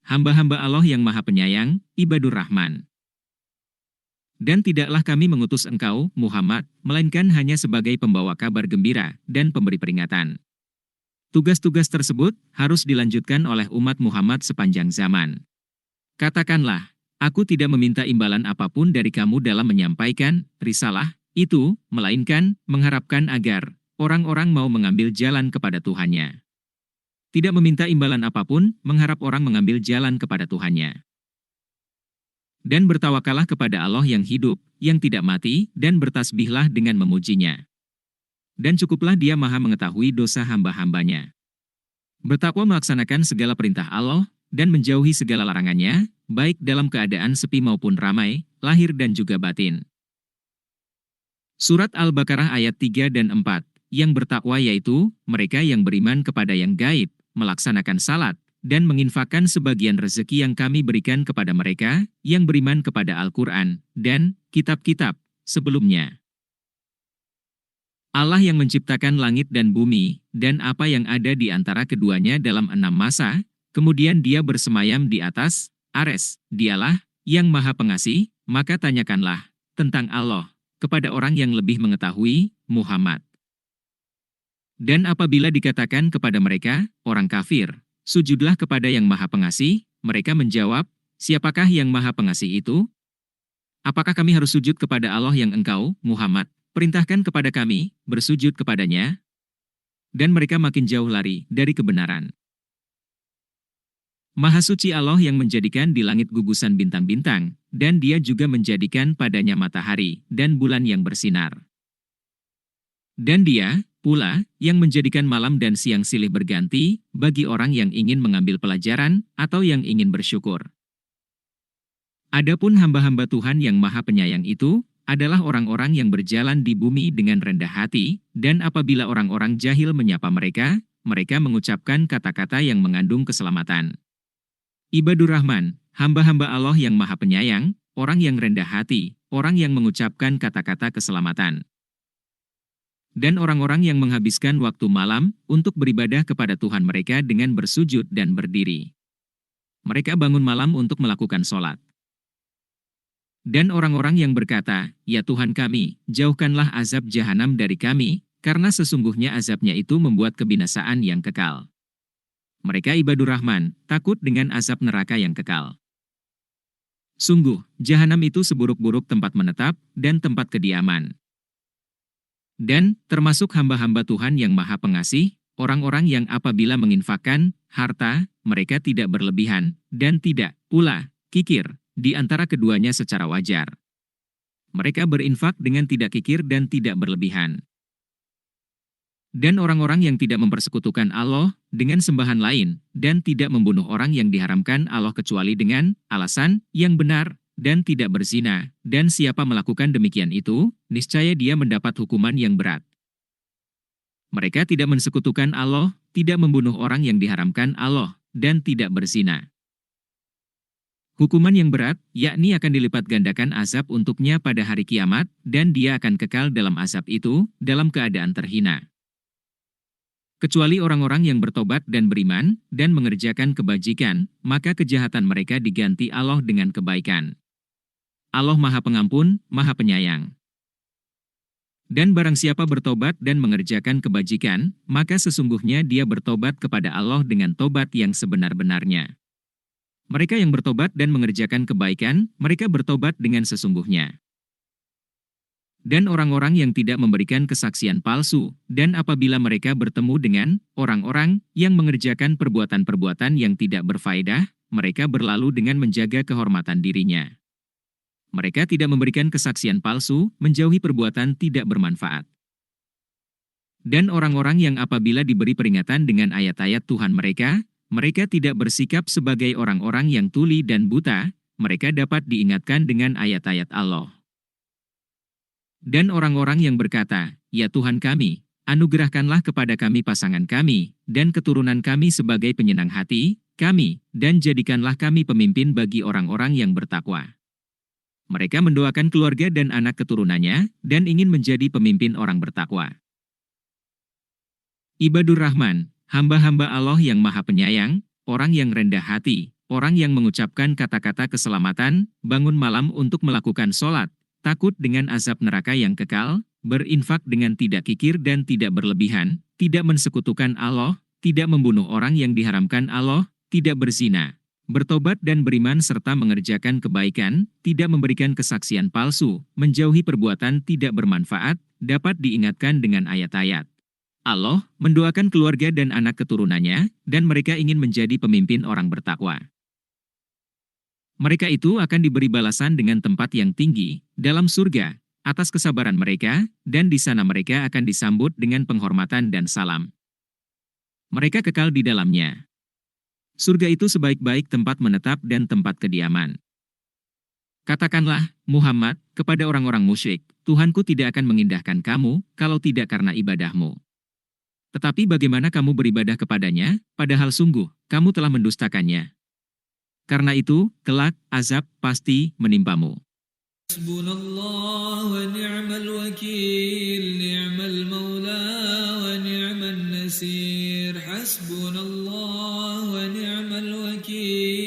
hamba-hamba Allah yang Maha Penyayang, ibadur Rahman. Dan tidaklah kami mengutus engkau, Muhammad, melainkan hanya sebagai pembawa kabar gembira dan pemberi peringatan. Tugas-tugas tersebut harus dilanjutkan oleh umat Muhammad sepanjang zaman. Katakanlah, aku tidak meminta imbalan apapun dari kamu dalam menyampaikan risalah itu, melainkan mengharapkan agar orang-orang mau mengambil jalan kepada Tuhannya. Tidak meminta imbalan apapun, mengharap orang mengambil jalan kepada Tuhannya. Dan bertawakallah kepada Allah yang hidup, yang tidak mati, dan bertasbihlah dengan memujinya. Dan cukuplah Dia Maha mengetahui dosa hamba-hambanya. Bertakwa melaksanakan segala perintah Allah, dan menjauhi segala larangannya, baik dalam keadaan sepi maupun ramai, lahir dan juga batin. Surat Al-Baqarah ayat 3 dan 4, yang bertakwa yaitu, mereka yang beriman kepada yang gaib, melaksanakan salat, dan menginfakkan sebagian rezeki yang kami berikan kepada mereka, yang beriman kepada Al-Quran, dan kitab-kitab sebelumnya. Allah yang menciptakan langit dan bumi, dan apa yang ada di antara keduanya dalam 6 masa, kemudian Dia bersemayam di atas Ares, Dialah yang Maha Pengasih, maka tanyakanlah tentang Allah kepada orang yang lebih mengetahui, Muhammad. Dan apabila dikatakan kepada mereka, orang kafir, sujudlah kepada yang Maha Pengasih, mereka menjawab, siapakah yang Maha Pengasih itu? Apakah kami harus sujud kepada Allah yang engkau, Muhammad, perintahkan kepada kami, bersujud kepadanya? Dan mereka makin jauh lari dari kebenaran. Maha suci Allah yang menjadikan di langit gugusan bintang-bintang, dan Dia juga menjadikan padanya matahari dan bulan yang bersinar. Dan Dia pula yang menjadikan malam dan siang silih berganti bagi orang yang ingin mengambil pelajaran atau yang ingin bersyukur. Adapun hamba-hamba Tuhan yang Maha Penyayang itu adalah orang-orang yang berjalan di bumi dengan rendah hati, dan apabila orang-orang jahil menyapa mereka, mereka mengucapkan kata-kata yang mengandung keselamatan. Ibadur Rahman, hamba-hamba Allah yang Maha Penyayang, orang yang rendah hati, orang yang mengucapkan kata-kata keselamatan. Dan orang-orang yang menghabiskan waktu malam untuk beribadah kepada Tuhan mereka dengan bersujud dan berdiri. Mereka bangun malam untuk melakukan sholat. Dan orang-orang yang berkata, ya Tuhan kami, jauhkanlah azab jahanam dari kami, karena sesungguhnya azabnya itu membuat kebinasaan yang kekal. Mereka ibadur Rahman, takut dengan azab neraka yang kekal. Sungguh, jahanam itu seburuk-buruk tempat menetap dan tempat kediaman. Dan termasuk hamba-hamba Tuhan yang Maha Pengasih, orang-orang yang apabila menginfakkan harta, mereka tidak berlebihan, dan tidak pula kikir di antara keduanya secara wajar. Mereka berinfak dengan tidak kikir dan tidak berlebihan. Dan orang-orang yang tidak mempersekutukan Allah dengan sembahan lain, dan tidak membunuh orang yang diharamkan Allah kecuali dengan alasan yang benar, dan tidak berzina, dan siapa melakukan demikian itu, niscaya dia mendapat hukuman yang berat. Mereka tidak mensekutukan Allah, tidak membunuh orang yang diharamkan Allah, dan tidak berzina. Hukuman yang berat, yakni akan dilipat gandakan azab untuknya pada hari kiamat, dan dia akan kekal dalam azab itu, dalam keadaan terhina. Kecuali orang-orang yang bertobat dan beriman, dan mengerjakan kebajikan, maka kejahatan mereka diganti Allah dengan kebaikan. Allah Maha Pengampun, Maha Penyayang. Dan barang siapa bertobat dan mengerjakan kebajikan, maka sesungguhnya dia bertobat kepada Allah dengan tobat yang sebenar-benarnya. Mereka yang bertobat dan mengerjakan kebaikan, mereka bertobat dengan sesungguhnya. Dan orang-orang yang tidak memberikan kesaksian palsu, dan apabila mereka bertemu dengan orang-orang yang mengerjakan perbuatan-perbuatan yang tidak berfaedah, mereka berlalu dengan menjaga kehormatan dirinya. Mereka tidak memberikan kesaksian palsu, menjauhi perbuatan tidak bermanfaat. Dan orang-orang yang apabila diberi peringatan dengan ayat-ayat Tuhan mereka, mereka tidak bersikap sebagai orang-orang yang tuli dan buta, mereka dapat diingatkan dengan ayat-ayat Allah. Dan orang-orang yang berkata, ya Tuhan kami, anugerahkanlah kepada kami pasangan kami, dan keturunan kami sebagai penyenang hati, kami, dan jadikanlah kami pemimpin bagi orang-orang yang bertakwa. Mereka mendoakan keluarga dan anak keturunannya, dan ingin menjadi pemimpin orang bertakwa. Ibadur Rahman, hamba-hamba Allah yang Maha Penyayang, orang yang rendah hati, Orang yang mengucapkan kata-kata keselamatan, bangun malam untuk melakukan sholat, takut dengan azab neraka yang kekal, berinfak dengan tidak kikir dan tidak berlebihan, tidak mensekutukan Allah, tidak membunuh orang yang diharamkan Allah, tidak berzina, bertobat dan beriman serta mengerjakan kebaikan, tidak memberikan kesaksian palsu, menjauhi perbuatan tidak bermanfaat, dapat diingatkan dengan ayat-ayat Allah, mendoakan keluarga dan anak keturunannya, dan mereka ingin menjadi pemimpin orang bertakwa. Mereka itu akan diberi balasan dengan tempat yang tinggi, dalam surga, atas kesabaran mereka, dan di sana mereka akan disambut dengan penghormatan dan salam. Mereka kekal di dalamnya. Surga itu sebaik-baik tempat menetap dan tempat kediaman. Katakanlah, Muhammad, kepada orang-orang musyrik, Tuhanku tidak akan mengindahkan kamu, kalau tidak karena ibadahmu. Tetapi bagaimana kamu beribadah kepadanya, padahal sungguh, kamu telah mendustakannya. Karena itu, kelak, azab pasti menimpamu. Hasbunallah wa ni'mal wakil, ni'mal maula wa ni'mal nasir. Hasbunallah wa ni'mal wakil.